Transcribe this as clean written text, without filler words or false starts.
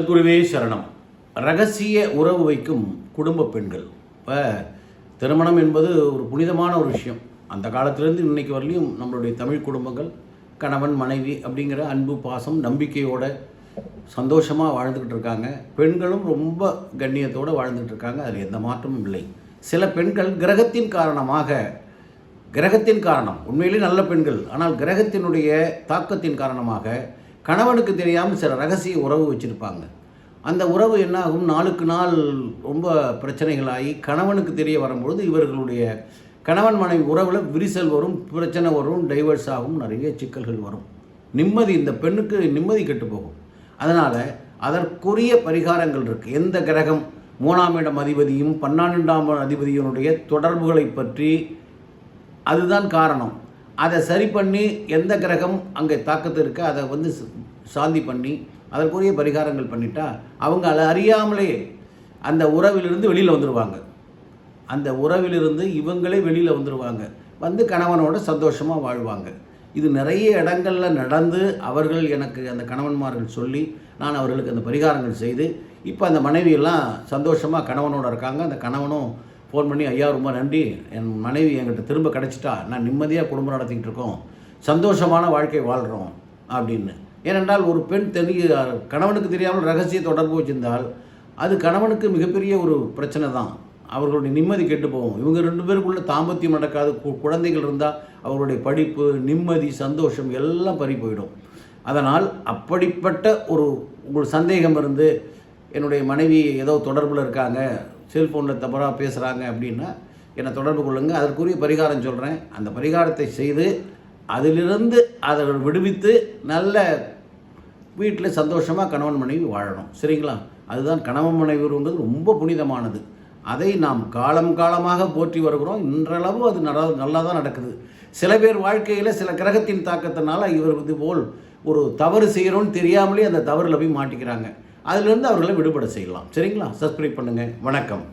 குருவே சரணம். ரகசிய உறவு வைக்கும் குடும்ப பெண்கள். இப்போ திருமணம் என்பது ஒரு புனிதமான ஒரு விஷயம். அந்த காலத்திலேருந்து இன்னைக்கு வரலையும் நம்மளுடைய தமிழ் குடும்பங்கள் கணவன் மனைவி அப்படிங்கிற அன்பு பாசம் நம்பிக்கையோட சந்தோஷமாக வாழ்ந்துக்கிட்டு இருக்காங்க. பெண்களும் ரொம்ப கண்ணியத்தோடு வாழ்ந்துக்கிட்டு இருக்காங்க. அதில் எந்த மாற்றமும் இல்லை. சில பெண்கள் கிரகத்தின் காரணம் உண்மையிலே நல்ல பெண்கள், ஆனால் கிரகத்தினுடைய தாக்கத்தின் காரணமாக கணவனுக்கு தெரியாமல் சில ரகசிய உறவு வச்சுருப்பாங்க. அந்த உறவு என்ன ஆகும், நாளுக்கு நாள் ரொம்ப பிரச்சனைகளாகி கணவனுக்கு தெரிய வரும்பொழுது இவர்களுடைய கணவன் மனைவி உறவில் விரிசல் வரும், பிரச்சனை வரும், டைவர்ஸ் ஆகும், நிறைய சிக்கல்கள் வரும். இந்த பெண்ணுக்கு நிம்மதி கெட்டு போகும். அதனால் அதற்குரிய பரிகாரங்கள் இருக்குது. எந்த கிரகம் 3ஆம் இடம் அதிபதியும் 12ஆம் அதிபதியினுடைய தொடர்புகளை பற்றி அதுதான் காரணம். அதை சரி பண்ணி எந்த கிரகம் அங்கே தாக்கத்து இருக்க அதை சாந்தி பண்ணி அதற்குரிய பரிகாரங்கள் பண்ணிட்டா அவங்க அதை அறியாமலே அந்த உறவிலிருந்து வெளியில் வந்துடுவாங்க. அந்த உறவிலிருந்து இவங்களே வெளியில் வந்துடுவாங்க. கணவனோட சந்தோஷமாக வாழ்வாங்க. இது நிறைய இடங்களில் நடந்து அவர்கள் எனக்கு அந்த கணவன்மார்கள் சொல்லி நான் அவர்களுக்கு அந்த பரிகாரங்கள் செய்து இப்போ அந்த மனைவியெல்லாம் சந்தோஷமாக கணவனோடு இருக்காங்க. அந்த கணவனும் ஃபோன் பண்ணி, ஐயா ரொம்ப நன்றி, என் மனைவி என்கிட்ட திரும்ப கிடச்சிட்டா, நான் நிம்மதியாக குடும்பம் நடத்திக்கிட்டு இருக்கோம், சந்தோஷமான வாழ்க்கை வாழ்கிறோம் அப்படின்னு. ஏனென்றால் ஒரு பெண் கணவனுக்கு தெரியாமல் ரகசிய தொடர்பு வச்சிருந்தால் அது கணவனுக்கு மிகப்பெரிய ஒரு பிரச்சனை தான். அவர்களுடைய நிம்மதி கெட்டு போகும். இவங்க 2 பேருக்குள்ள தாம்பத்தியம் நடக்காது. குழந்தைகள் இருந்தால் அவர்களுடைய படிப்பு, நிம்மதி, சந்தோஷம் எல்லாம் பறி போயிடும். அதனால் அப்படிப்பட்ட உங்களுக்கு சந்தேகம் இருந்து என்னுடைய மனைவி ஏதோ தொடர்பில் இருக்காங்க, செல்ஃபோனில் தவறாக பேசுகிறாங்க அப்படின்னா என்னை தொடர்பு கொள்ளுங்கள். அதற்குரிய பரிகாரம் சொல்கிறேன். அந்த பரிகாரத்தை செய்து அதிலிருந்து அதை விடுவித்து நல்ல வீட்டில் சந்தோஷமாக கணவன் மனைவி வாழணும். சரிங்களா? அதுதான் கணவன் மனைவி உறவுங்கிறது ரொம்ப புனிதமானது. அதை நாம் காலமாக போற்றி வருகிறோம். இன்றளவு அது நல்லா தான் நடக்குது. சில பேர் வாழ்க்கையில் சில கிரகத்தின் தாக்கத்தினால இவர் இது போல் ஒரு தவறு செய்கிறோன்னு தெரியாமலே அந்த தவறில் போய் மாட்டிக்கிறாங்க. அதிலிருந்து அவர்களை விடுபட செய்யலாம். சரிங்களா? சப்ஸ்கிரைப் பண்ணுங்கள். வணக்கம்.